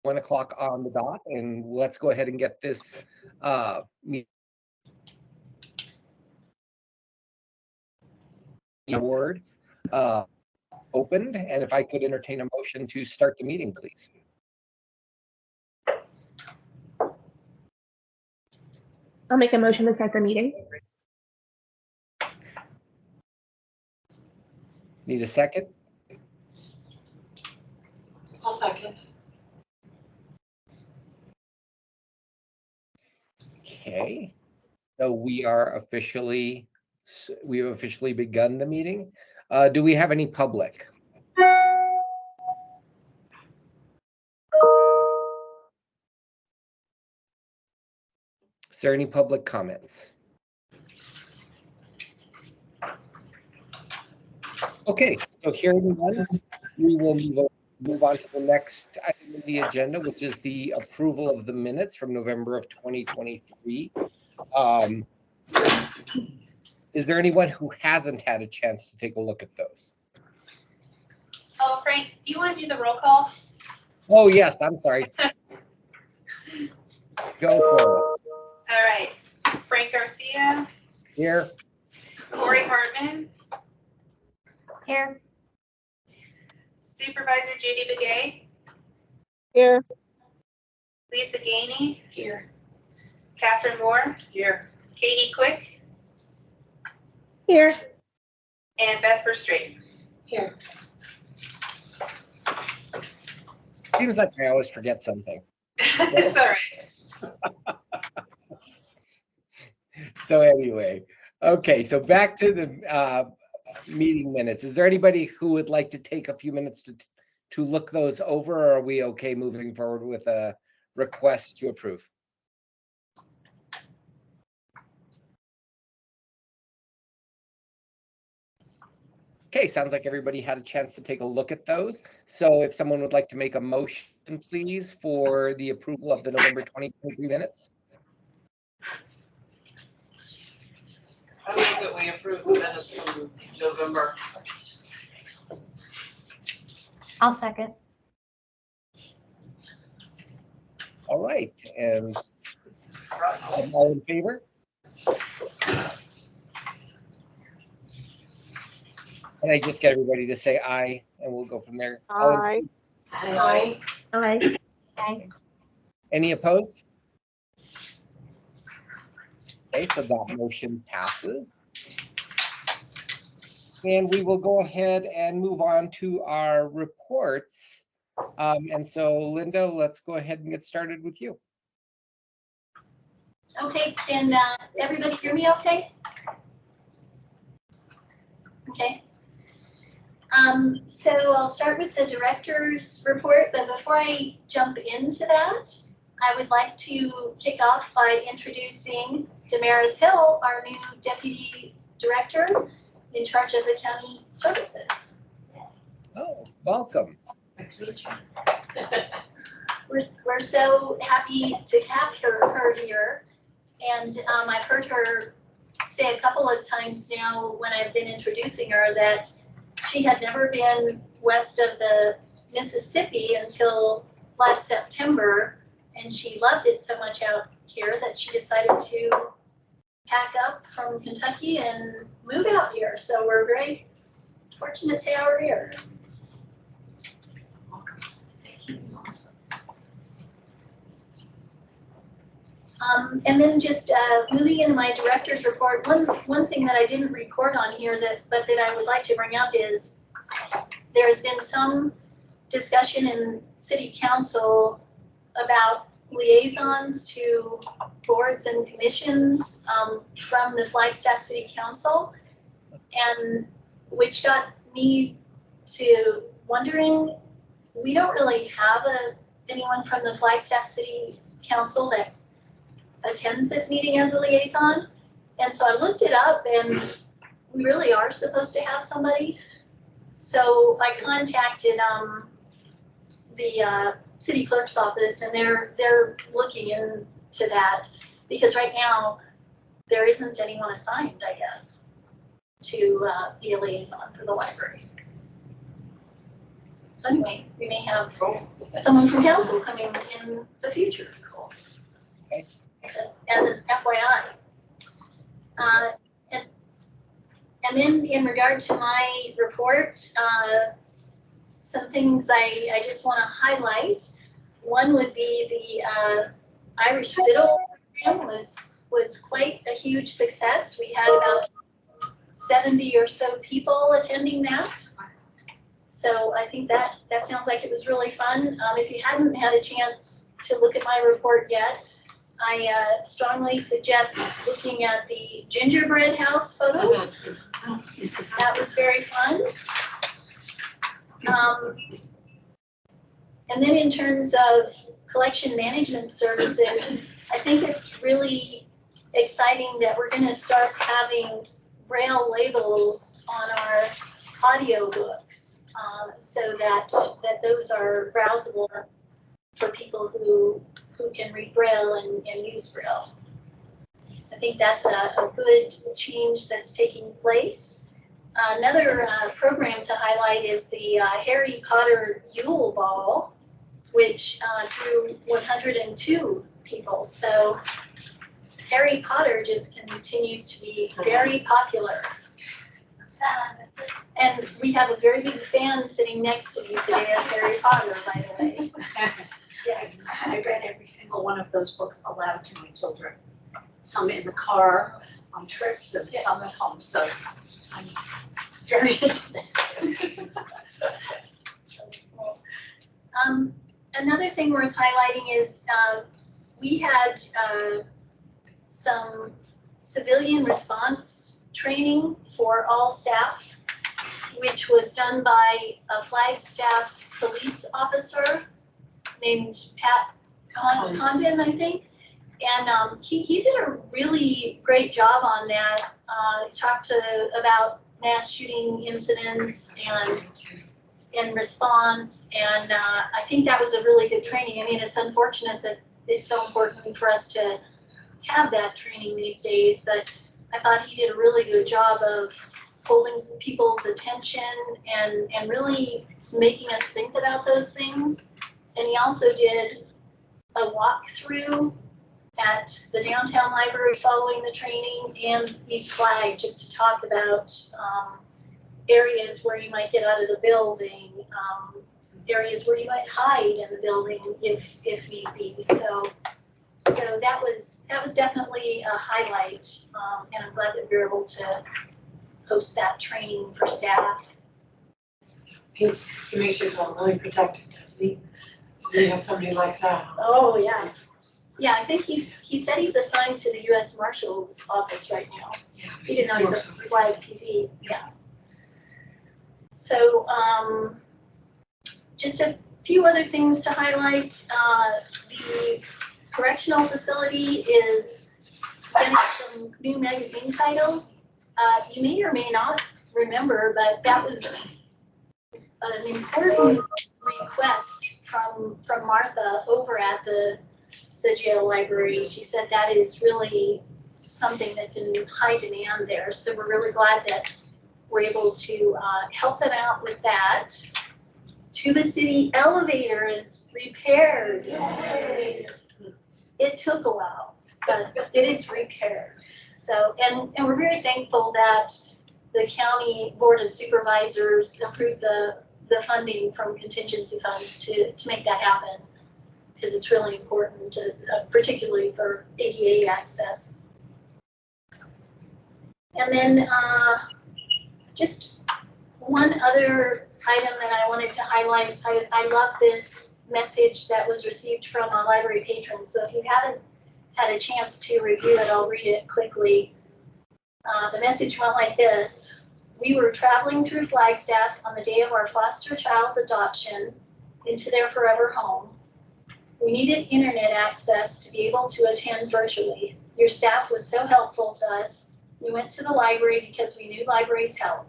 1 o'clock on the dot, and let's go ahead and get this word opened. And if I could entertain a motion to start the meeting, please. I'll make a motion to start the meeting. Need a second? I'll second. Okay, so we have officially begun the meeting. Do we have any public? Is there any public comments? Okay, so hearing none, we will move on to the next item on the agenda, which is the approval of the minutes from November of 2023. Is there anyone who hasn't had a chance to take a look at those? Oh, Frank, do you want to do the roll call? Oh, yes, I'm sorry. Go for it. All right. Frank Garcia. Here. Corey Hartman. Here. Supervisor Judy Begay. Here. Lisa Gainey. Here. Catherine Moore. Here. Katie Quick. Here. And Beth Verstraeten. Here. Seems like I always forget something. That's all right. So anyway, okay, so back to the meeting minutes. Is there anybody who would like to take a few minutes to look those over, or are we okay moving forward with a request to approve? Okay, sounds like everybody had a chance to take a look at those. So if someone would like to make a motion, please, for the approval of the November 2023 minutes. I move that we approve the minutes from November. I'll second. All right, and all in favor? Can I just get everybody to say aye, and we'll go from there? Aye. Aye. Aye. Aye. Any opposed? Okay, so that motion passes. And we will go ahead and move on to our reports. And so, Linda, let's go ahead and get started with you. Okay, can everybody hear me okay? Okay. So I'll start with the director's report, but before I jump into that, I would like to kick off by introducing Damaris Hill, our new deputy director in charge of the county services. Oh, welcome. We're so happy to have her here, and I've heard her say a couple of times now when I've been introducing her that she had never been west of the Mississippi until last September, and she loved it so much out here that she decided to pack up from Kentucky and move out here. So we're very fortunate to have her here. Thank you. It's awesome. And then just moving into my director's report, one thing that I didn't report on here but that I would like to bring up is there's been some discussion in city council about liaisons to boards and commissions from the Flagstaff City Council, and which got me to wondering, we don't really have anyone from the Flagstaff City Council that attends this meeting as a liaison. And so I looked it up, and we really are supposed to have somebody. So I contacted the city clerk's office, and they're looking into that, because right now there isn't anyone assigned, I guess, to be a liaison for the library. So anyway, we may have someone from council coming in the future. Okay. Just as an FYI. And then in regard to my report, some things I just want to highlight. One would be the Irish Fiddle program was quite a huge success. We had about 70 or so people attending that. So I think that sounds like it was really fun. If you hadn't had a chance to look at my report yet, I strongly suggest looking at the gingerbread house photos. That was very fun. And then in terms of collection management services, I think it's really exciting that we're going to start having Braille labels on our audiobooks, so that those are browsable for people who can read Braille and use Braille. So I think that's a good change that's taking place. Another program to highlight is the Harry Potter Yule Ball, which drew 102 people. So Harry Potter just continues to be very popular. And we have a very big fan sitting next to me today of Harry Potter, by the way. Yes. I read every single one of those books aloud to my children. Some in the car, on trips, and some at home, so I'm very into that. It's really cool. Another thing worth highlighting is we had some civilian response training for all staff, which was done by a Flagstaff police officer named Pat Condon, I think. And he did a really great job on that. He talked about mass shooting incidents and response, and I think that was a really good training. I mean, it's unfortunate that it's so important for us to have that training these days, but I thought he did a really good job of holding people's attention and really making us think about those things. And he also did a walkthrough at the downtown library following the training, and East Flag, just to talk about areas where you might get out of the building, areas where you might hide in the building if need be. So that was definitely a highlight, and I'm glad that we were able to host that training for staff. He makes you feel really protected, doesn't he? When you have somebody like that. Oh, yeah. Yeah, I think he said he's assigned to the U.S. Marshal's office right now, Yeah. even though he's a YPD. Yeah. So just a few other things to highlight. The correctional facility is getting some new magazine titles. You may or may not remember, but that was an important request from Martha over at the jail library. She said that is really something that's in high demand there. So we're really glad that we're able to help them out with that. Tuba City elevator is repaired. Yay. It took a while, but it is repaired. So, and we're very thankful that the county board of supervisors approved the funding from contingency funds to make that happen, because it's really important, particularly for ADA access. And then just one other item that I wanted to highlight. I love this message that was received from a library patron. So if you haven't had a chance to review it, I'll read it quickly. The message went like this. We were traveling through Flagstaff on the day of our foster child's adoption into their forever home. We needed internet access to be able to attend virtually. Your staff was so helpful to us. We went to the library because we knew libraries help.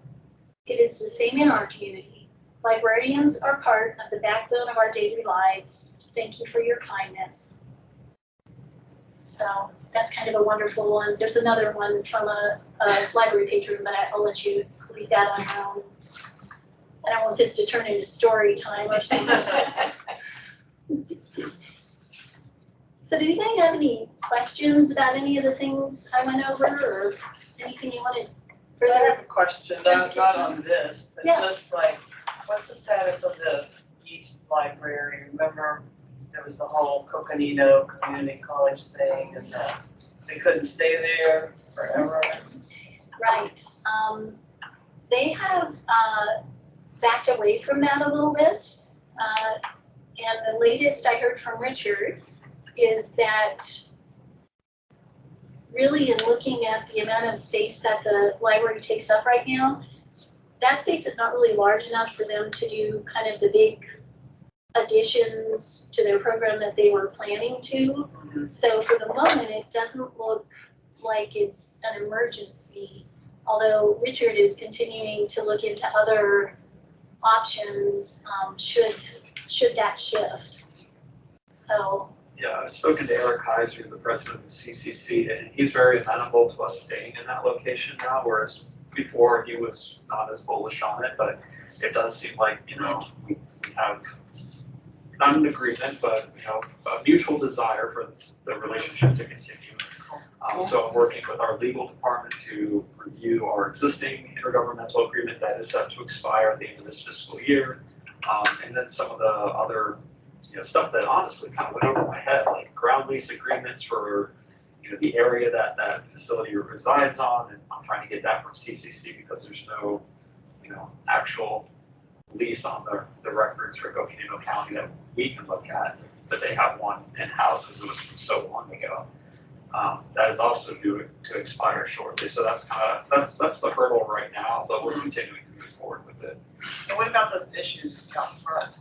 It is the same in our community. Librarians are part of the backbone of our daily lives. Thank you for your kindness. So that's kind of a wonderful one. There's another one from a library patron, but I'll let you read that on your own. I don't want this to turn into story time or something. So did anybody have any questions about any of the things I went over, or anything you wanted I further? have a question, not on this, but Yeah. just like, what's the status of the East Library? Remember, there was the whole Coconino Community College thing, and they couldn't stay there forever. Right, they have, backed away from that a little bit. And the latest I heard from Richard is that really in looking at the amount of space that the library takes up right now, that space is not really large enough for them to do kind of the big additions to their program that they were planning to. So for the moment, it doesn't look like it's an emergency, although Richard is continuing to look into other options, should that shift. So, Yeah, I've spoken to Eric Heiser, the president of the CCC, and he's very amenable to us staying in that location now, whereas before he was not as bullish on it, but it does seem like, we have not an agreement, but, a mutual desire for the relationship to continue. So I'm working with our legal department to review our existing intergovernmental agreement that is set to expire at the end of this fiscal year. And then some of the other, stuff that honestly kind of went over my head, like ground lease agreements for, the area that that facility resides on. And I'm trying to get that from CCC because there's no, actual lease on the records for Coconino County that we can look at, but they have one in-house because it was from so long ago. That is also due to expire shortly, so that's that's the hurdle right now, but we're continuing to move forward with it. And what about those issues out front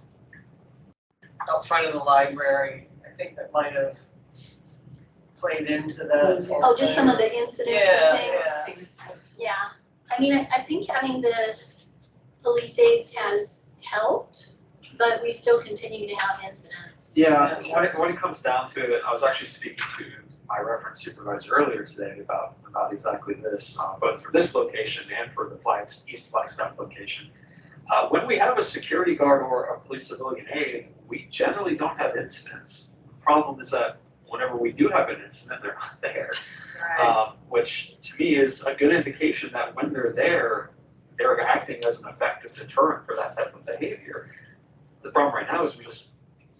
of the library? I think that might have played into that. oh, just some of the incidents and Yeah, things. Yeah, I mean, I think having the police aids has helped, but we still continue to have incidents. Yeah, when it comes down to it, I was actually speaking to my reference supervisor earlier today about exactly this, both for this location and for the East Flagstaff location. When we have a security guard or a police civilian aide, we generally don't have incidents. The problem is that whenever we do have an incident, they're not there, right. which to me is a good indication that when they're there, they're acting as an effective deterrent for that type of behavior. The problem right now is we just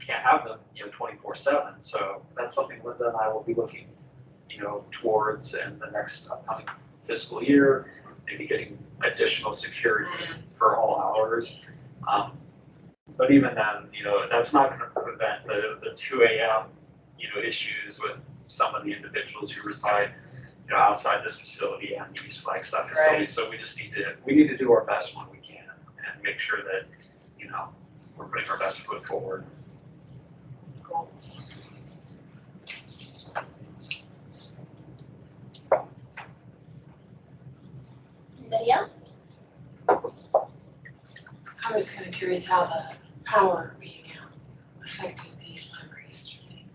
can't have them, 24/7. So that's something Linda and I will be looking, towards in the next upcoming fiscal year, maybe getting additional security for all hours. But even then, that's not going to prevent the 2 a.m. Issues with some of the individuals who reside, outside this facility and the East Flagstaff facility. Right. So we need to do our best when we can and make sure that, we're putting our best foot forward. Cool. Anybody else? I was kind of curious how the power being out affected these libraries yesterday.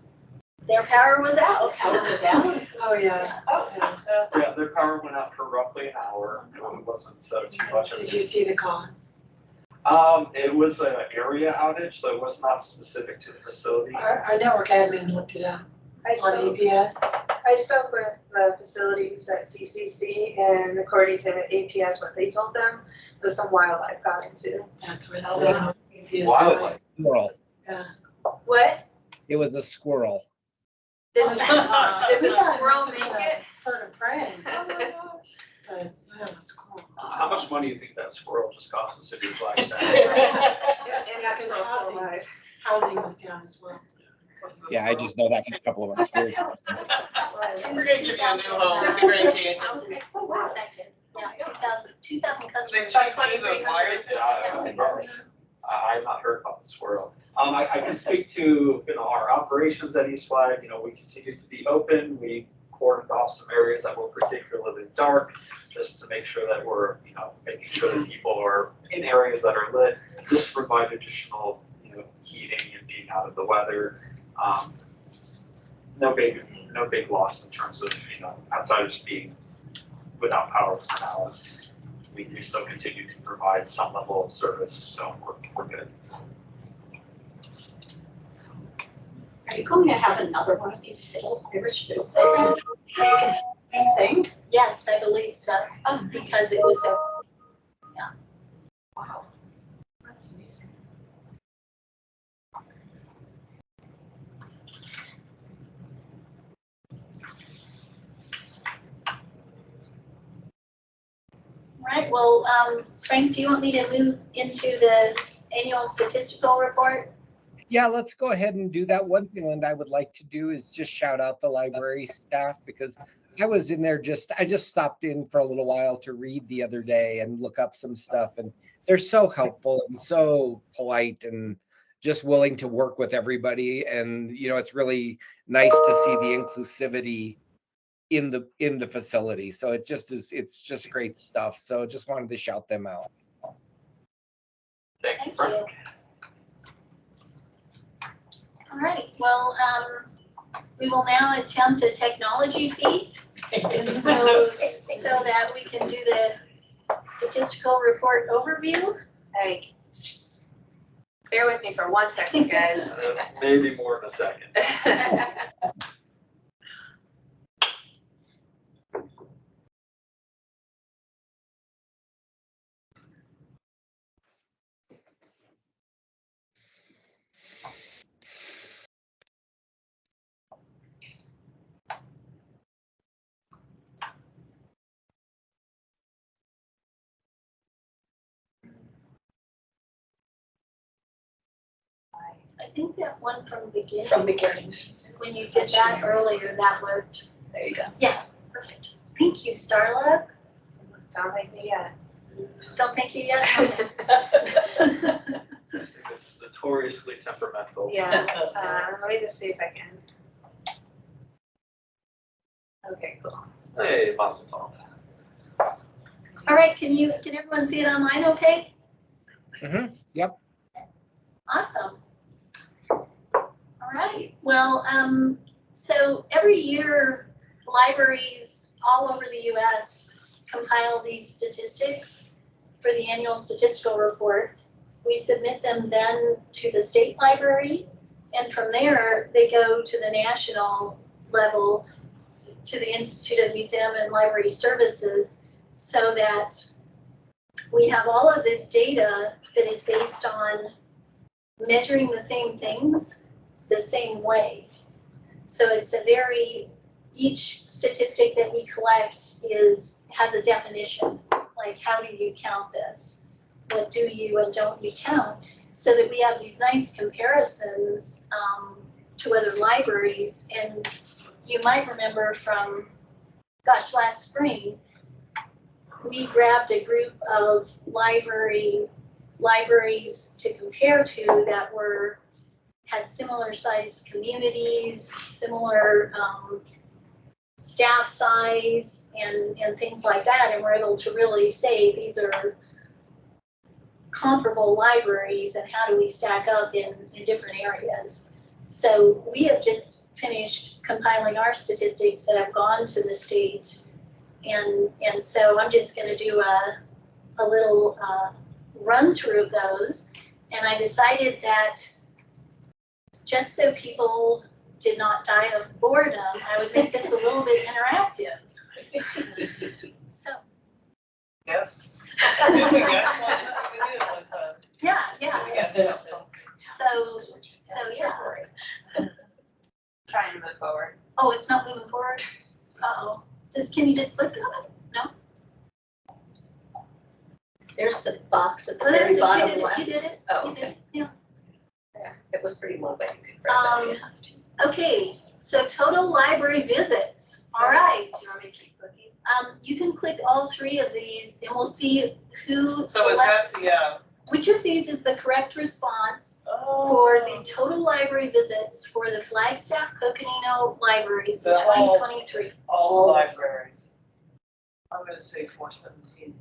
Their power was out. Power was out? Oh, yeah. Yeah. Yeah, their power went out for roughly an hour. It wasn't too much of Did you see the cause? It was an area outage, so it was not specific to the facility. Our network admin looked it up I on spoke, APS. I spoke with the facilities at CCC, and according to APS, what they told them was some wildlife got into. That's what it Oh, says wow. on APS. Wildlife. Squirrel. What? It was a squirrel. Did the squirrel make it? Bird of prey. But it's not a squirrel. How much money do you think that squirrel just cost the city of Flagstaff? And that's still alive. Housing was down as well. Yeah, I just know that from a couple of our schools. We're gonna give you a new home, the grandkids. Houses were affected. Yeah, 2,000 customers. They checked into the wires. I have not heard about the squirrel. I can speak to, our operations at East Flag. We continue to be open. We cordoned off some areas that were particularly dark, just to make sure that we're, making sure that people are in areas that are lit, just to provide additional, heating and being out of the weather. No big loss in terms of, outside of just being without power for an hour. we still continue to provide some level of service, so we're good. Are you going to have another one of these Irish fiddle programs? Same thing? Yes, I believe so, because it was so, Wow. That's amazing. right, well, Frank, do you want me to move into the annual statistical report? Yeah, let's go ahead and do that. One thing, Linda, I would like to do is just shout out the library staff, because I was in there I just stopped in for a little while to read the other day and look up some stuff, and they're so helpful and so polite and just willing to work with everybody. And, it's really nice to see the inclusivity in the facility. So it's just great stuff. So just wanted to shout them out. Thank you, Frank. All right, well, we will now attempt a technology feat, and so that we can do the statistical report overview. Hey, just bear with me for 1 second, guys. Maybe more in a second. I think that one from the beginning. From beginning. When you did that earlier, that worked. There you go. Yeah, perfect. Thank you, Starla. Don't make me yet. Don't thank you yet? This thing is notoriously temperamental. Yeah, let me just see if I can. Okay, cool. Hey, mazel tov. All right, can everyone see it online okay? Yep. Awesome. All right, well, so every year libraries all over the US compile these statistics for the annual statistical report. We submit them then to the state library, and from there they go to the national level to the Institute of Museum and Library Services, so that we have all of this data that is based on measuring the same things the same way. So it's each statistic that we collect has a definition, like how do you count this? What do you and don't you count? So that we have these nice comparisons to other libraries. And you might remember from, last spring, we grabbed a group of libraries to compare to that had similar sized communities, similar staff size, and things like that, and we're able to really say these are comparable libraries and how do we stack up in different areas. So we have just finished compiling our statistics that have gone to the state, and so I'm just going to do a little run through of those, and I decided that just so people did not die of boredom, I would make this a little bit interactive. So. Yes. We got one time, we did it one time. Yeah. We got something. So yeah. Trying to move forward. Oh, it's not moving forward? Uh-oh. Can you just click on it? No? There's the box at the Oh, there it very is. bottom You did it. left. You did it. Oh, You did okay. it. Yeah. Yeah, it was pretty low, but you could grab that if you have to. Okay, so total library visits. All right. Do you want me to keep clicking? You can click all three of these and we'll see who So is that selects. Which of these is the correct response Oh. for the total library visits for the Flagstaff Coconino libraries in The whole- 2023? All libraries. I'm gonna say 417.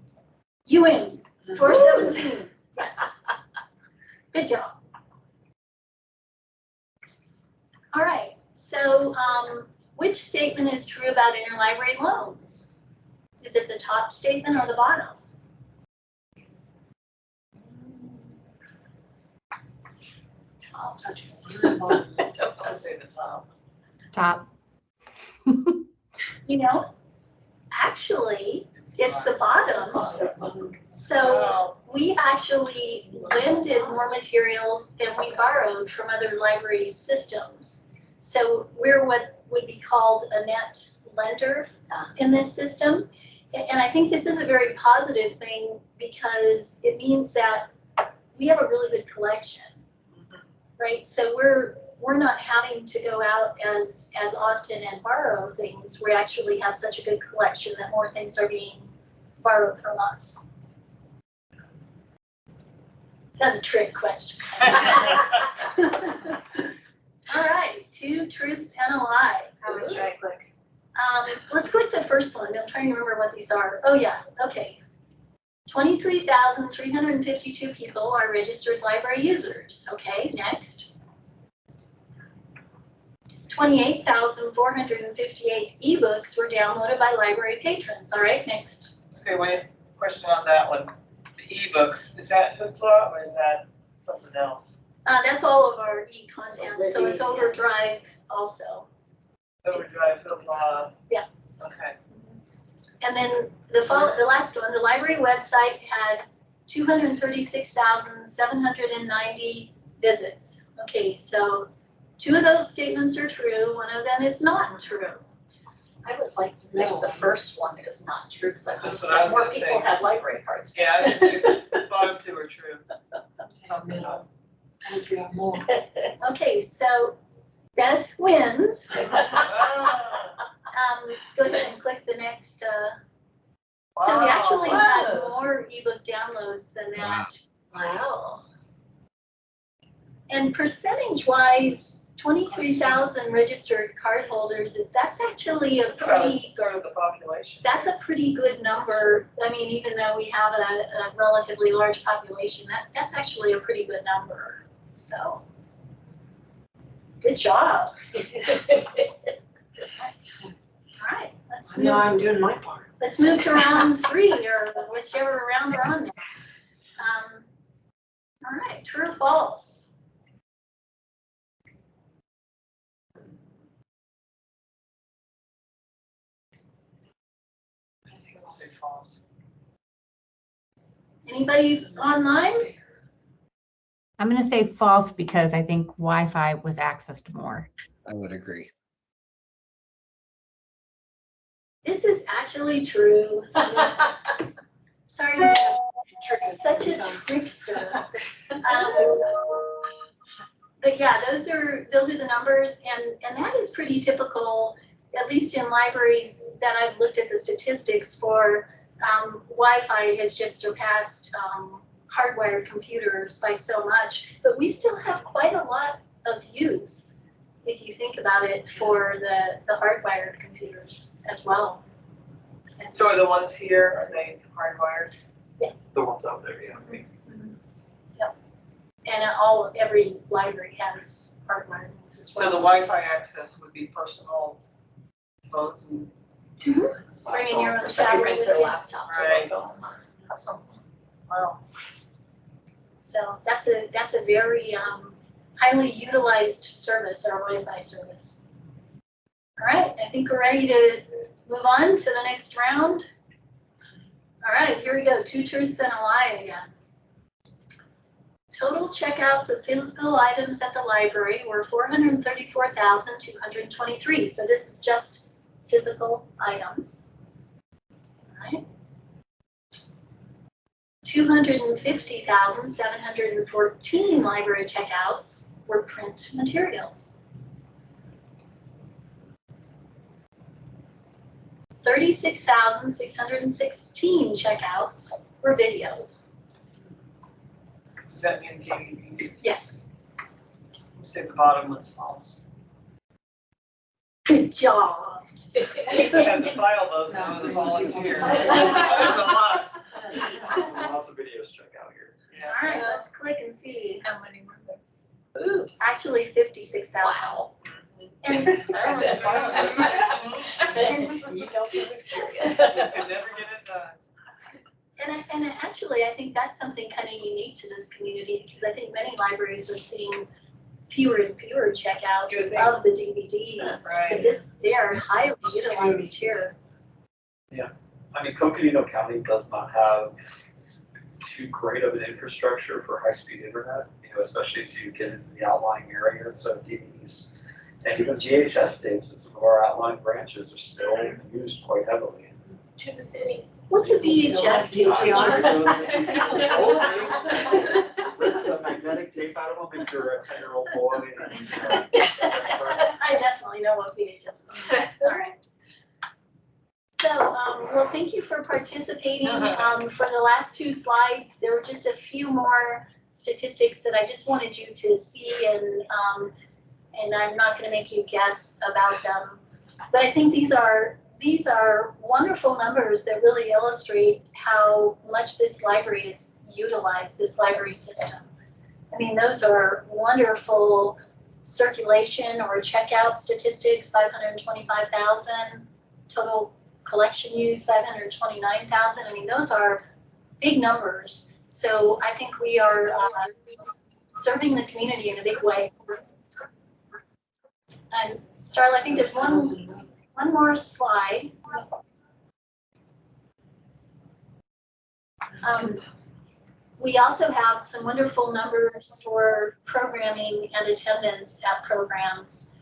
You win. 417. Yes. Good job. All right. So which statement is true about interlibrary loans? Is it the top statement or the bottom? I'll touch it. Don't say the top. Top. You know, actually, it's the bottom. So Wow. we actually lended more materials than we borrowed from other library systems. So we're what would be called a net lender in this system. And I think this is a very positive thing because it means that we have a really good collection, right? So we're not having to go out as often and borrow things. We actually have such a good collection that more things are being borrowed from us. That's a trick question. All right, 2 truths and a lie. How much should I click? Let's click the first one. I'm trying to remember what these are. Oh yeah, okay. 23,352 people are registered library users. Okay, next. 28,458 ebooks were downloaded by library patrons. All right, next. Okay, wait, question on that one. The ebooks, is that Hoopla or is that something else? That's all of our e-content, so it's Overdrive also. Overdrive, Hoopla? Yeah. Okay. And then the last one, the library website had 236,790 visits. Okay, so 2 of those statements are true, 1 of them is not true. I would like to think the first one is not true, because I think That's what I was more gonna people say. have library cards. Yeah, I would say the bottom 2 are true. Middle. And if you have more. Okay, so Beth wins. Ah, Go ahead and click the next. So we actually had more ebook downloads than that. Wow. And percentage-wise, 23,000 registered cardholders, that's actually a That's about a pretty, third of the population. that's a pretty good number. I mean, even though we have a relatively large population, that's actually a pretty good number. So, good job. All right, Now I'm doing my part. let's move to round 3 or whichever round we're on now. All right, true or false? I think I'll say false. Anybody online? I'm gonna say false because I think Wi-Fi was accessed more. I would agree. This is actually true. Sorry to be such a trickster. But yeah, those are the numbers, and that is pretty typical, at least in libraries that I've looked at the statistics for. Wi-Fi has just surpassed hardwired computers by so much, but we still have quite a lot of use, if you think about it, for the hardwired computers as well. And So are the ones here, are they hardwired? The ones out there, yeah. And every library has hardwired ones as So well. the Wi-Fi access would be personal phones and. Bringing your own Somebody tablet brings with their you. laptop, so Right. they'll go and have something. Wow. So that's a very highly utilized service, our Wi-Fi service. All right, I think we're ready to move on to the next round. All right, here we go. 2 truths and a lie again. Total checkouts of physical items at the library were 434,223. So this is just physical items. All right. 250,714 library checkouts were print materials. 36,616 checkouts were videos. Does that mean DVDs? Yes. You say the bottom was false. Good job. I used to have to file those when I was a volunteer. There's a lot. Lots of videos check out here. All right, let's click and see. How many were there? Ooh, actually 56,000. Wow. And You know from experience. Could never get it done. And actually, I think that's something kind of unique to this community, because I think many libraries are seeing fewer and fewer checkouts You would think. of the DVDs. But they are highly utilized here. I mean, Coconino County does not have too great of an infrastructure for high-speed internet, especially as you get into the outlying areas. So DVDs and even VHS tapes in some of our outlying branches are still used quite heavily. To the city. What's a VHS tape? The magnetic tape out of them if you're a 10-year-old boy. I definitely know what VHS is. All right. So, well, thank you for participating. For the last two slides, there were just a few more statistics that I just wanted you to see, and I'm not going to make you guess about them. But I think these are wonderful numbers that really illustrate how much this library is utilized, this library system. I mean, those are wonderful circulation or checkout statistics, 525,000, total collection use, 529,000. I mean, those are big numbers. So I think we are serving the community in a big way. And Starla, I think there's one more slide. We also have some wonderful numbers for programming and attendance at programs.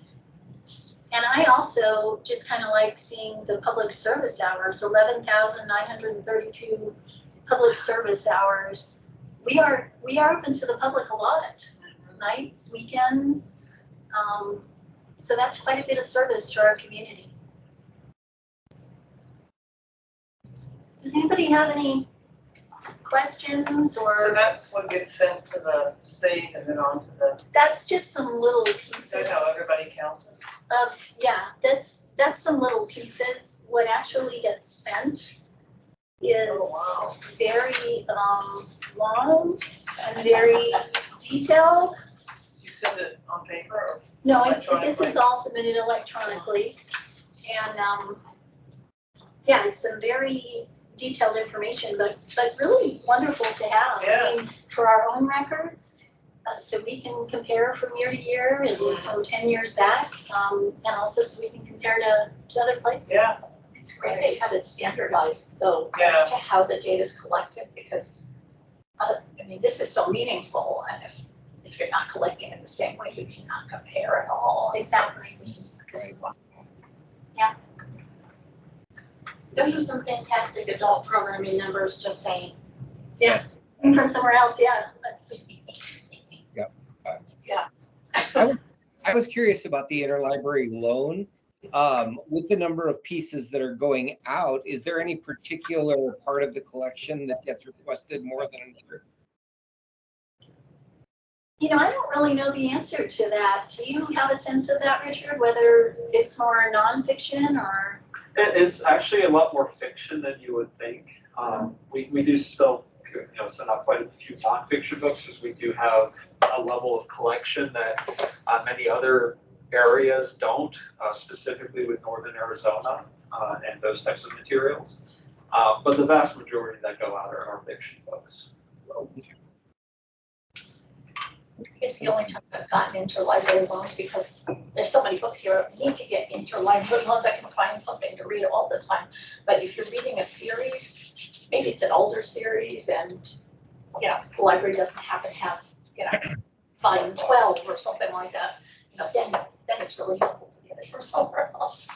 And I also just kind of like seeing the public service hours, 11,932 public service hours. We are open to the public a lot, nights, weekends. So that's quite a bit of service to our community. Does anybody have any questions or? So that's what gets sent to the state and then on to the, That's just some little pieces. so how everybody counts it? Yeah, that's some little pieces. What actually gets sent is Oh, very long and very detailed. You send it on paper or? No, this Electronically? is all submitted electronically. And yeah, it's some very detailed information, but really wonderful to have. Yeah. I mean, for our own records, so we can compare from year to year and from 10 years back, and also so we can compare to other places. Yeah. It's great they have it standardized though, Yeah. as to how the data is collected, because, I mean, this is so meaningful, and if you're not collecting it the same way, you cannot compare at all. Exactly. This is wonderful. Those are some fantastic adult programming numbers, just saying. Yes. And from somewhere else, yeah. Let's see. I was curious about the interlibrary loan. With the number of pieces that are going out, is there any particular part of the collection that gets requested more than another? You know, I don't really know the answer to that. Do you have a sense of that, Richard? Whether it's more nonfiction or? It's actually a lot more fiction than you would think. We do still, send out quite a few nonfiction books, as we do have a level of collection that many other areas don't, specifically with Northern Arizona and those types of materials. But the vast majority that go out are fiction books. It's the only time I've gotten interlibrary loans, because there's so many books here. I need to get interlibrary loans. I can find something to read all the time. But if you're reading a series, maybe it's an older series and, the library doesn't happen to have, volume 12 or something like that, then it's really helpful to get it from somewhere else.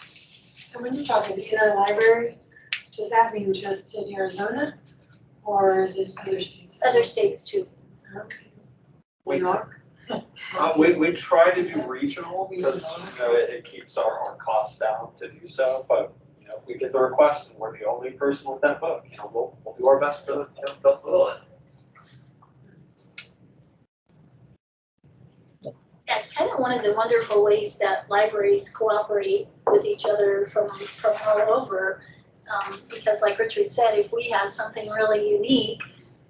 And when you're talking interlibrary, does that mean just in Arizona or is it other states? Other states too. Okay. We New York? We try to do regional because it keeps our costs down to do so. But if we get the request and we're the only person with that book, we'll do our best to fulfill it. Yeah, it's kind of one of the wonderful ways that libraries cooperate with each other from all over. Because like Richard said, if we have something really unique,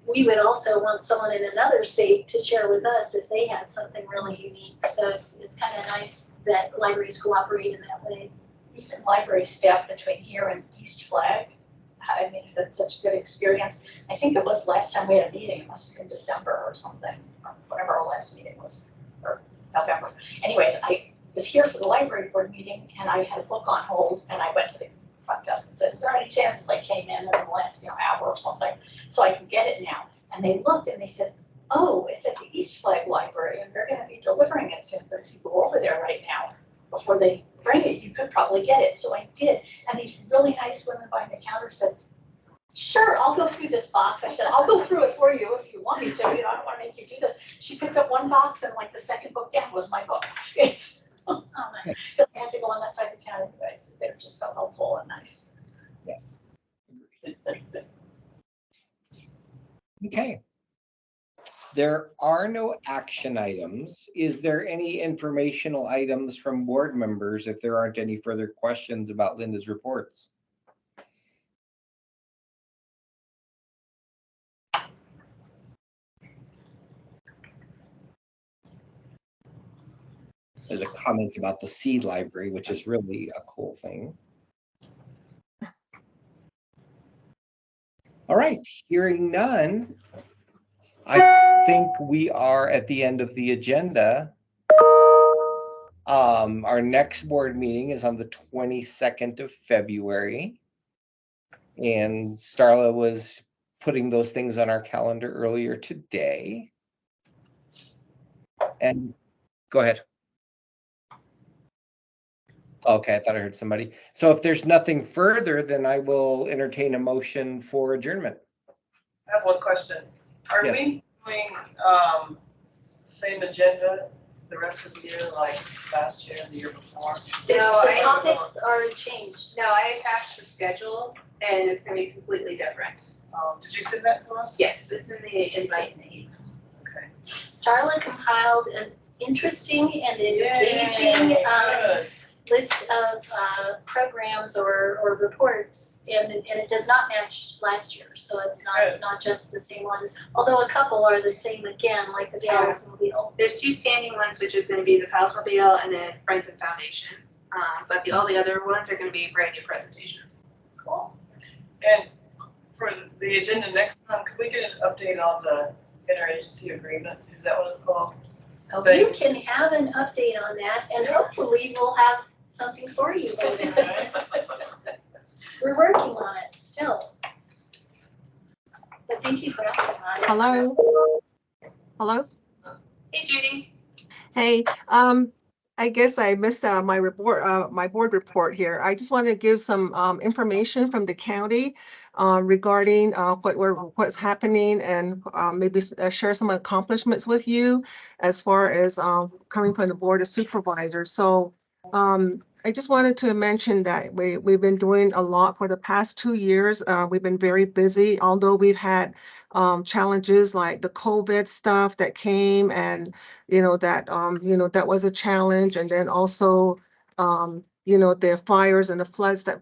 we would also want someone in another state to share with us if they had something really unique. So it's kind of nice that libraries cooperate in that way. Even library staff between here and East Flag, I mean, I've had such a good experience. I think it was last time we had a meeting, it must have been December or something, or whatever our last meeting was, or November. Anyways, I was here for the library board meeting and I had a book on hold and I went to the front desk and said, is there any chance that I came in the last, hour or something so I can get it now? And they looked and they said, oh, it's at the East Flag Library and they're gonna be delivering it soon, but if you go over there right now, before they bring it, you could probably get it. So I did. And these really nice women behind the counter said, sure, I'll go through this box. I said, I'll go through it for you if you want me to. I don't want to make you do this. She picked up one box and like the second book down was my book. It's, oh, nice. Because I had to go on that side of town anyways. They're just so helpful and nice. Yes. Okay. There are no action items. Is there any informational items from board members if there aren't any further questions about Linda's reports? There's a comment about the seed library, which is really a cool thing. All right, hearing none, I think we are at the end of the agenda. Our next board meeting is on the 22nd of February. And Starla was putting those things on our calendar earlier today. And go ahead. Okay, I thought I heard somebody. So if there's nothing further, then I will entertain a motion for adjournment. I have one question. Are Yes. we doing, same agenda the rest of the year like last year and the year before? The No, the topics are changed. No, I attached the schedule and it's gonna be completely different. Did you send that to us? Yes, it's in the invite. Okay. Starla compiled an interesting and engaging Yay, good. list of programs or reports, and it does not match last year, so it's Good. not just the same ones, although a couple are the same again, like the Yeah. Palace Mobile. There's two standing ones, which is gonna be the Palismobile and then Friends and Foundation. But all the other ones are gonna be brand new presentations. Cool. And for the agenda next time, can we get an update on the interagency agreement? Is that what it's called? You can have an update on that, and hopefully we'll have something for you by then. We're working on it still. But thank you for asking about it. Hello? Hello? Hey, Judy. Hey, I guess I missed my report, my board report here. I just wanted to give some information from the county regarding what's happening and maybe share some accomplishments with you as far as coming from the Board of Supervisors. So I just wanted to mention that we've been doing a lot for the past 2 years. We've been very busy, although we've had challenges like the COVID stuff that came, and that was a challenge. And then also the fires and the floods that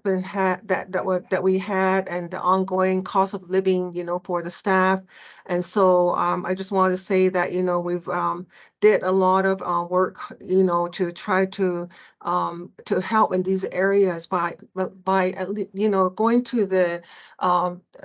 we had, and the ongoing cost of living for the staff. And so I just want to say that we've did a lot of work to try to help in these areas by going to the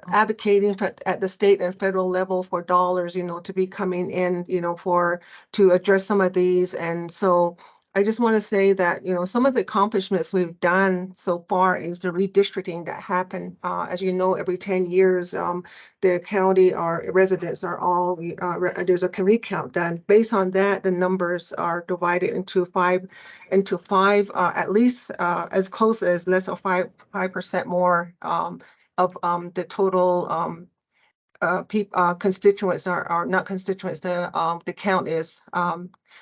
advocating at the state and federal level for dollars to be coming in to address some of these. And so I just want to say that, some of the accomplishments we've done so far is the redistricting that happened. As you know, every 10 years, the county, our residents are all, there's a recount done. Based on that, the numbers are divided into five, at least as close as less than 5% more of the total constituents are not constituents, the count is.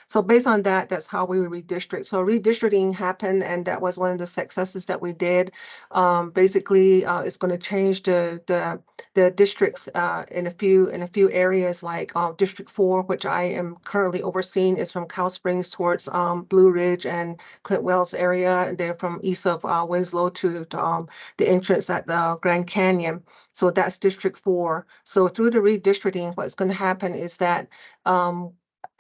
So based on that, that's how we redistrict. So redistricting happened, and that was one of the successes that we did. Basically, it's going to change the districts in a few areas, like District 4, which I am currently overseeing, is from Cow Springs towards Blue Ridge and Clint Wells area, and then from east of Winslow to the entrance at the Grand Canyon. So that's District 4. So through the redistricting, what's going to happen is that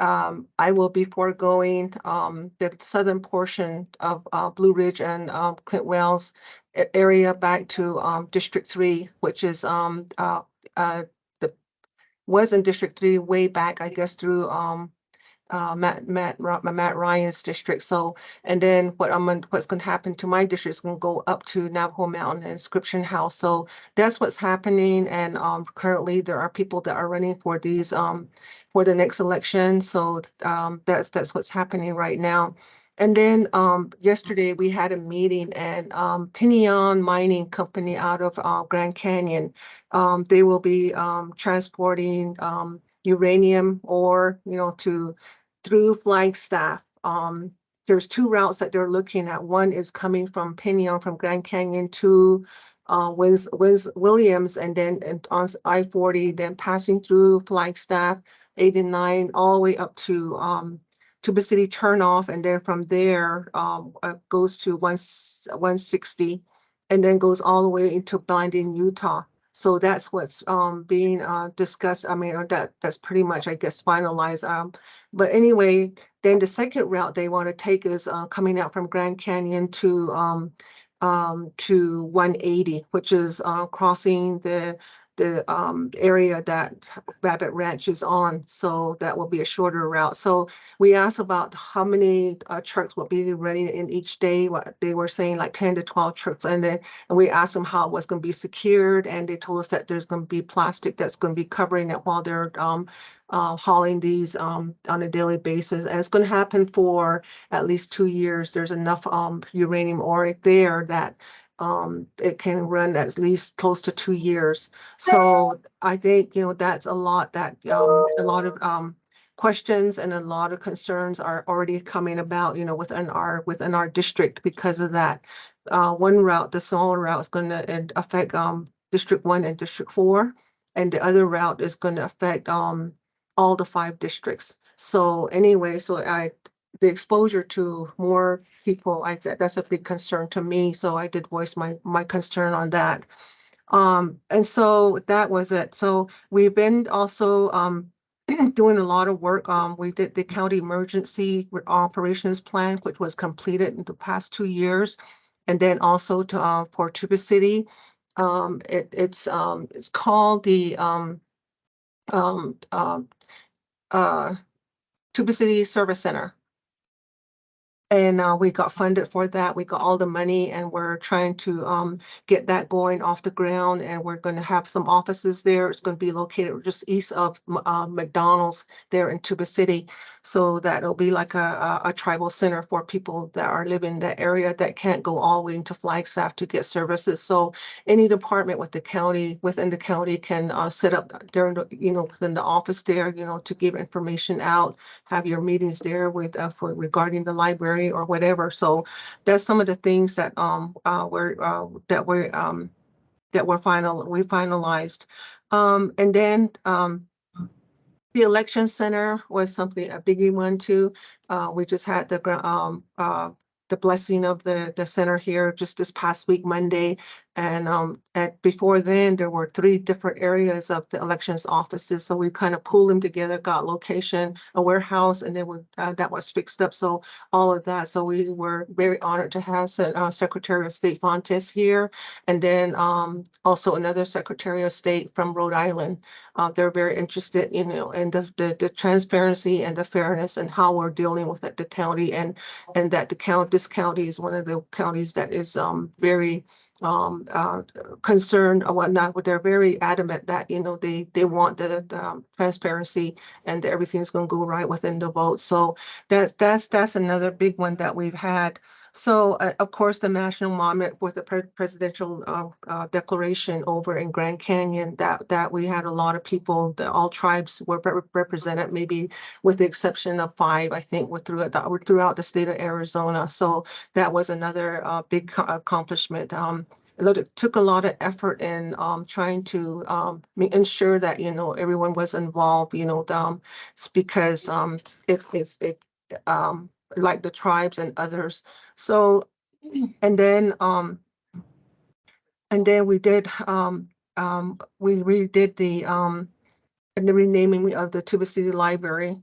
I will be foregoing the southern portion of Blue Ridge and Clint Wells area back to District 3, which is was in District 3 way back, I guess, through Matt Ryan's district. So, and then what's going to happen to my district is going to go up to Navajo Mountain Inscription House. So that's what's happening. And currently there are people that are running for these for the next election. So that's what's happening right now. And then yesterday we had a meeting, and Pinion Mining Company out of Grand Canyon, they will be transporting uranium ore, through Flagstaff. There's two routes that they're looking at. One is coming from Pinion, from Grand Canyon to Williams, and then on I-40, then passing through Flagstaff, 89, all the way up to Tuba City turnoff, and then from there goes to 160, and then goes all the way into Blanding, Utah. So that's what's being discussed. I mean, that's pretty much, I guess, finalized. But anyway, then the second route they want to take is coming out from Grand Canyon to 180, which is crossing the area that Babbitt Ranch is on. So that will be a shorter route. So we asked about how many trucks will be running in each day. What they were saying, like 10 to 12 trucks. And we asked them how it was going to be secured. And they told us that there's going to be plastic that's going to be covering it while they're hauling these on a daily basis. And it's going to happen for at least 2 years. There's enough uranium ore there that it can run at least close to 2 years. So I think, that's a lot that a lot of questions and a lot of concerns are already coming about, within our district because of that. One route, the smaller route, is going to affect District 1 and District 4, and the other route is going to affect all the 5 districts. So anyway, the exposure to more people, that's a big concern to me. So I did voice my concern on that. And so that was it. So we've been also doing a lot of work. We did the county emergency operations plan, which was completed in the past 2 years. And then also for Tuba City, it's called the Tuba City Service Center. And we got funded for that. We got all the money, and we're trying to get that going off the ground. And we're going to have some offices there. It's going to be located just east of McDonald's there in Tuba City. So that'll be like a tribal center for people that are living in that area that can't go all the way into Flagstaff to get services. So any department within the county can set up during within the office there, to give information out, have your meetings there with regarding the library or whatever. So that's some of the things that we finalized. And then the election center was a biggie one too. We just had the blessing of the center here just this past week, Monday. And before then, there were 3 different areas of the elections offices. So we kind of pulled them together, got location, a warehouse, and then that was fixed up. So all of that. So we were very honored to have Secretary of State Fontes here. And then also another Secretary of State from Rhode Island. They're very interested, in the transparency and the fairness and how we're dealing with the county, and that this county is one of the counties that is very concerned or whatnot, but they're very adamant that they want the transparency and everything's going to go right within the vote. So that's another big one that we've had. So of course the national monument with the presidential declaration over in Grand Canyon, that we had a lot of people, all tribes were represented, maybe with the exception of 5, I think, were throughout the state of Arizona. So that was another big accomplishment. It took a lot of effort in trying to ensure that everyone was involved. It's because like the tribes and others. So and then we did we redid the renaming of the Tuba City Library.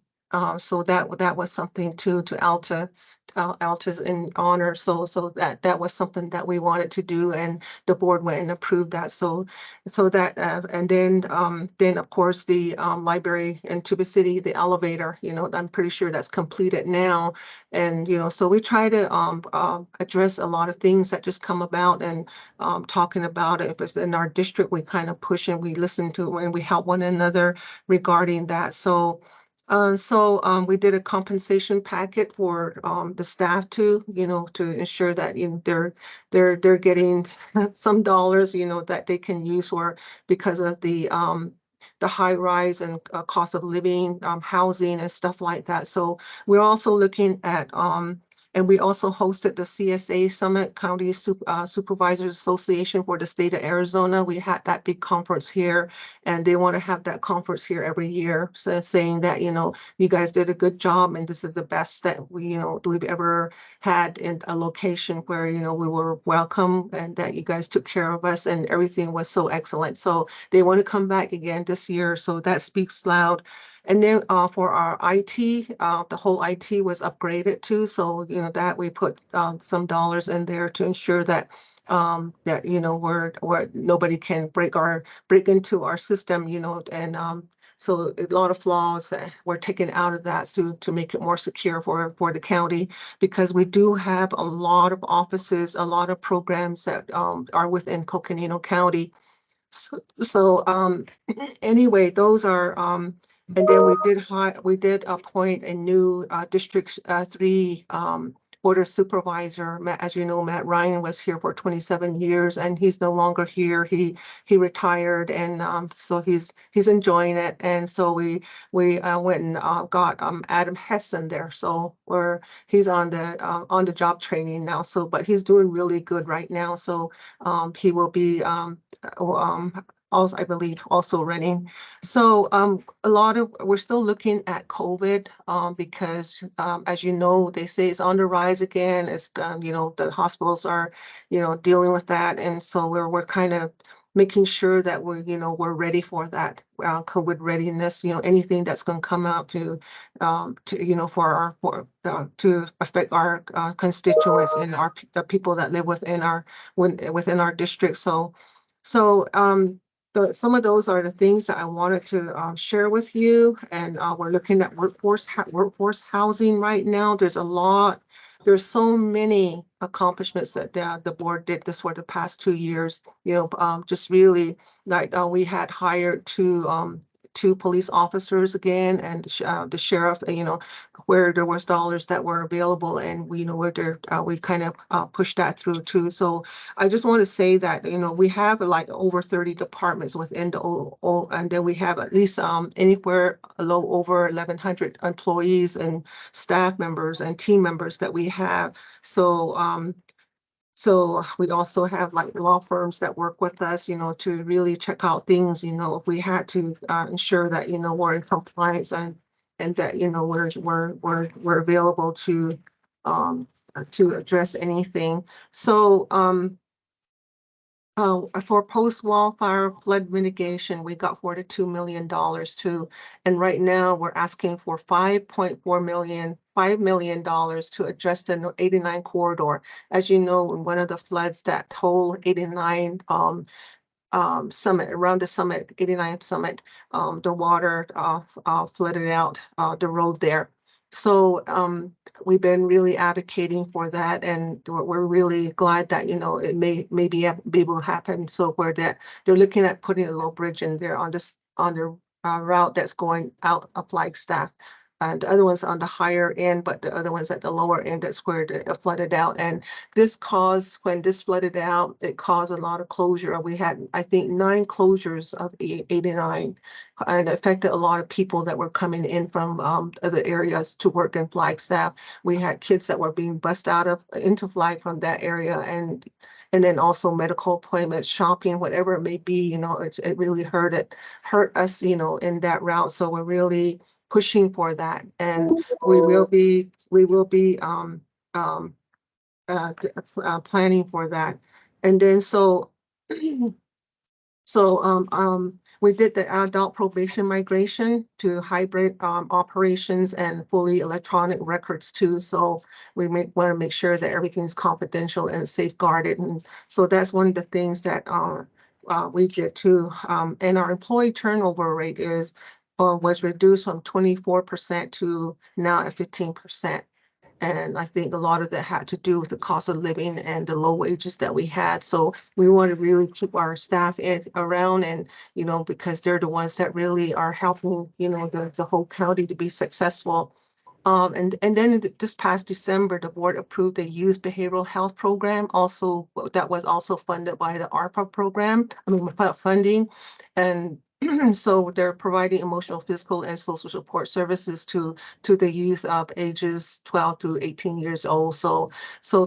So that was something to Alta's in honor. So that was something that we wanted to do, and the board went and approved that. So that and then of course the library in Tuba City, the elevator. I'm pretty sure that's completed now, and so we try to address a lot of things that just come about, and talking about it. If it's in our district, we kind of push and we listen to and we help one another regarding that. We did a compensation packet for the staff to ensure that they're getting some dollars that they can use for because of the high rise and cost of living, housing and stuff like that. So we're also looking at and we also hosted the CSA Summit, County Supervisors Association for the state of Arizona. We had that big conference here, and they want to have that conference here every year. So saying that, you guys did a good job, and this is the best that we've ever had in a location where, we were welcome and that you guys took care of us and everything was so excellent. So they want to come back again this year. So that speaks loud. And then for our IT, the whole IT was upgraded too. So, that we put some dollars in there to ensure that we're nobody can break into our system, and so a lot of flaws that were taken out of that to make it more secure for the county, because we do have a lot of offices, a lot of programs that are within Coconino County. So anyway, those are and then we did appoint a new District 3 Board of Supervisor. As you know, Matt Ryan was here for 27 years, and he's no longer here. He retired, and so he's enjoying it. And so we went and got Adam Hessen there. So he's on the job training now. So, but he's doing really good right now. So he will be also, I believe, also running. So we're still looking at COVID because as you know, they say it's on the rise again. It's the hospitals are dealing with that, and so we're kind of making sure that we're ready for that COVID readiness. Anything that's going to come out to to affect our constituents and the people that live within our district. Some of those are the things that I wanted to share with you. And we're looking at workforce housing right now. There's so many accomplishments that the board did this for the past 2 years. Just really like we had hired two police officers again, and the sheriff, where there was dollars that were available, and we we kind of pushed that through too. So I just want to say that we have like over 30 departments within and then we have at least anywhere low over 1,100 employees and staff members and team members that we have. So we also have like law firms that work with us, to really check out things, if we had to ensure that, we're in compliance and that, we're available to address anything. So for post-wildfire flood mitigation, we got $42 million too. And right now we're asking for $5 million to address the 89 corridor. As you know, in one of the floods, that whole 89 summit, around the summit, 89 summit, the water flooded out the road there. So we've been really advocating for that, and we're really glad that it may be able to happen. So where that they're looking at putting a little bridge in there on the route that's going out of Flagstaff. And the other one's on the higher end, but the other one's at the lower end. That's where it flooded out. And when this flooded out, it caused a lot of closure. We had, I think, 9 closures of 89, and it affected a lot of people that were coming in from other areas to work in Flagstaff. We had kids that were being bused into Flag from that area, and then also medical appointments, shopping, whatever it may be. It really hurt us, in that route. So we're really pushing for that, and we will be planning for that. And then so we did the adult probation migration to hybrid operations and fully electronic records too. So we want to make sure that everything's confidential and safeguarded. And so that's one of the things that we did too. And our employee turnover rate was reduced from 24% to now at 15%. And I think a lot of that had to do with the cost of living and the low wages that we had. So we want to really keep our staff around and, because they're the ones that really are helping, the whole county to be successful. And then this past December, the board approved the youth behavioral health program, also that was also funded by the ARPA program, funding. And so they're providing emotional, physical, and social support services to the youth of ages 12 to 18 years old. So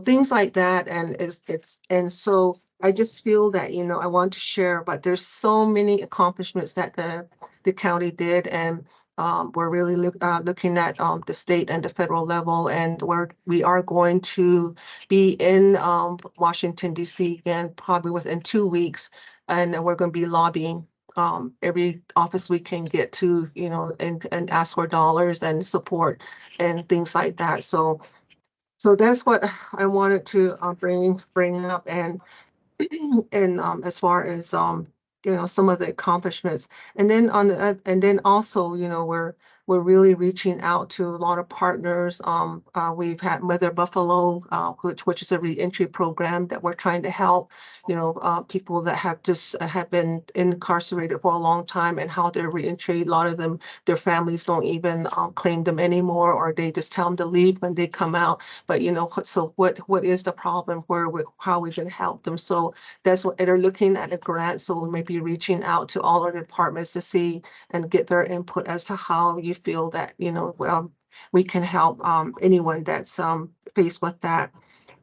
things like that, and so I just feel that I want to share, but there's so many accomplishments that the county did, and we're really looking at the state and the federal level, and we are going to be in Washington D.C. again probably within 2 weeks, and we're going to be lobbying every office we can get to, and ask for dollars and support and things like that. So that's what I wanted to bring up, and as far as some of the accomplishments, and then and then also we're really reaching out to a lot of partners. We've had Mother Buffalo, which is a reentry program that we're trying to help people that have been incarcerated for a long time, and how they're reentry. A lot of them, their families don't even claim them anymore, or they just tell them to leave when they come out. But so what is the problem? How we can help them? So that's what they're looking at, a grant. So we may be reaching out to all our departments to see and get their input as to how you feel that we can help anyone that's faced with that.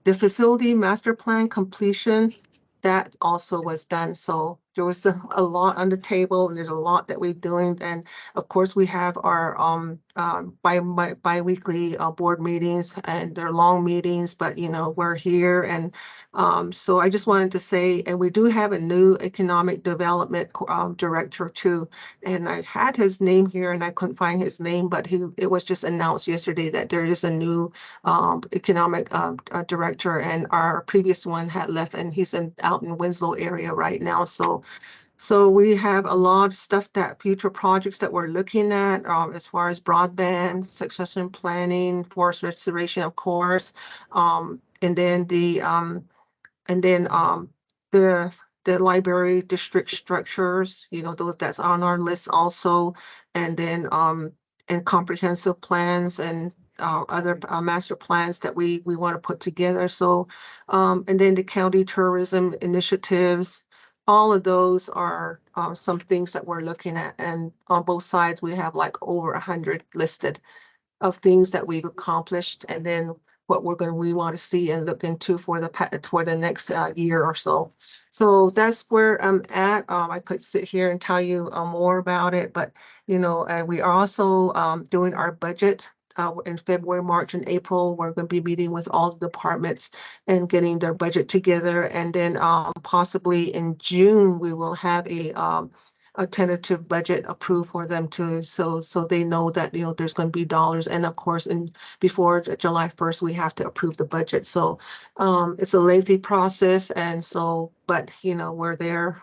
The facility master plan completion, that also was done. So there was a lot on the table, and there's a lot that we're doing. And of course, we have our bi-weekly board meetings, and they're long meetings, but we're here. And so I just wanted to say, and we do have a new economic development director too. And I had his name here and I couldn't find his name, but it was just announced yesterday that there is a new economic director, and our previous one had left, and he's out in Winslow area right now. So we have a lot of stuff, that future projects that we're looking at as far as broadband, succession planning, forest restoration, of course, and then the library district structures, those that's on our list also, and then and comprehensive plans and other master plans that we want to put together. So and then the county tourism initiatives, all of those are some things that we're looking at, and on both sides we have like over 100 listed of things that we've accomplished, and then what we want to see and look into for the next year or so. So that's where I'm at. I could sit here and tell you more about it, but and we are also doing our budget in February, March, and April. We're going to be meeting with all the departments and getting their budget together, and then possibly in June we will have a tentative budget approved for them to, so they know that there's going to be dollars. And of course, before July 1st we have to approve the budget. So it's a lengthy process, and so but we're there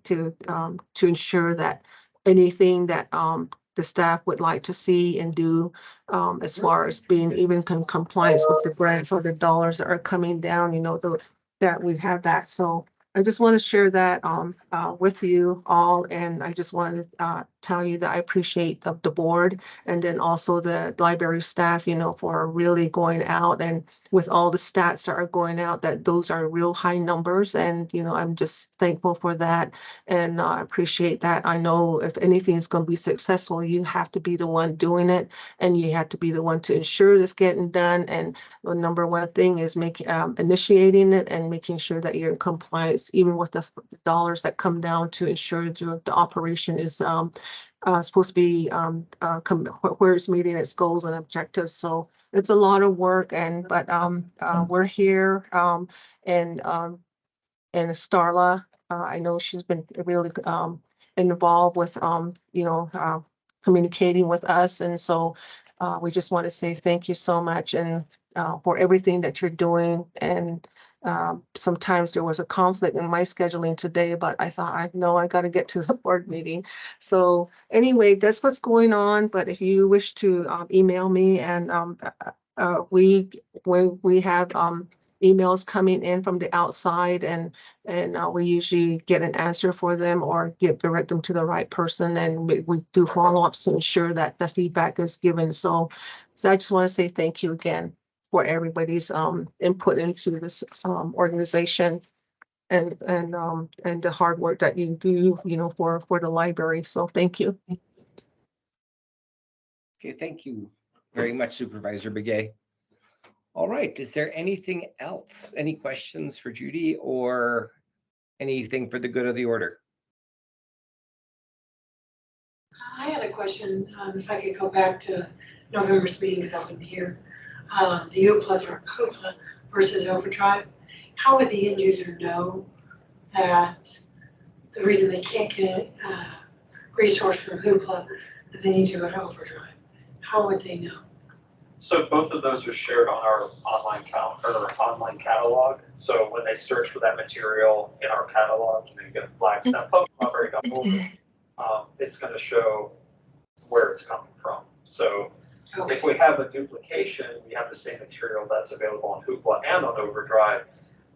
to ensure that anything that the staff would like to see and do as far as being even compliance with the grants or the dollars that are coming down, that we have that. So I just want to share that with you all, and I just want to tell you that I appreciate the board, and then also the library staff, for really going out, and with all the stats that are going out, that those are real high numbers, and I'm just thankful for that, and I appreciate that. I know if anything is going to be successful, you have to be the one doing it, and you have to be the one to ensure this getting done. And the number one thing is initiating it and making sure that you're in compliance, even with the dollars that come down to ensure the operation is supposed to be where it's meeting its goals and objectives. So it's a lot of work, but we're here, and Starla, I know she's been really involved with, communicating with us. And so we just want to say thank you so much and for everything that you're doing. And sometimes there was a conflict in my scheduling today, but I thought, I know I got to get to the board meeting. So anyway, that's what's going on. But if you wish to email me, and we have emails coming in from the outside, and we usually get an answer for them or direct them to the right person, and we do follow-ups to ensure that the feedback is given. So I just want to say thank you again for everybody's input into this organization and the hard work that you do, for the library. So thank you. Okay, thank you very much, Supervisor Begay. All right, is there anything else? Any questions for Judy or anything for the good of the order? I had a question, if I could go back to November's meeting, because I wasn't here. The hoopla versus overdrive. How would the end user know that the reason they can't get a resource from hoopla, that they need to go to overdrive? How would they know? So both of those are shared on our online catalog. So when they search for that material in our catalog, you get a Flagstaff library, it's going to show where it's coming from. So if we have a duplication, we have the same material that's available on Hoopla and on Overdrive.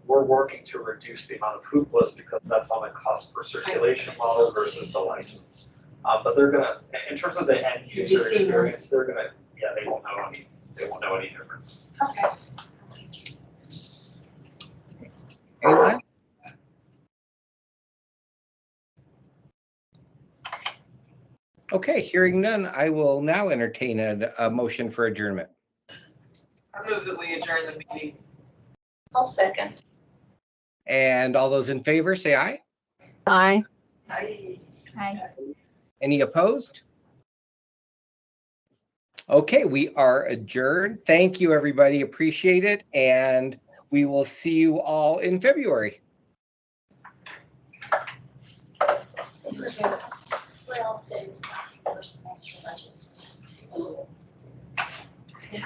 We're working to reduce the amount of Hooplas because that's on a cost per circulation model versus the license. But they're gonna, in terms of the end user experience, they're gonna, they won't know any difference. Okay. Anyone else? Okay, hearing none, I will now entertain a motion for adjournment. I move that we adjourn the meeting. I'll second. And all those in favor, say aye. Aye. Aye. Hi. Any opposed? Okay, we are adjourned. Thank you, everybody. Appreciate it. And we will see you all in February. Okay.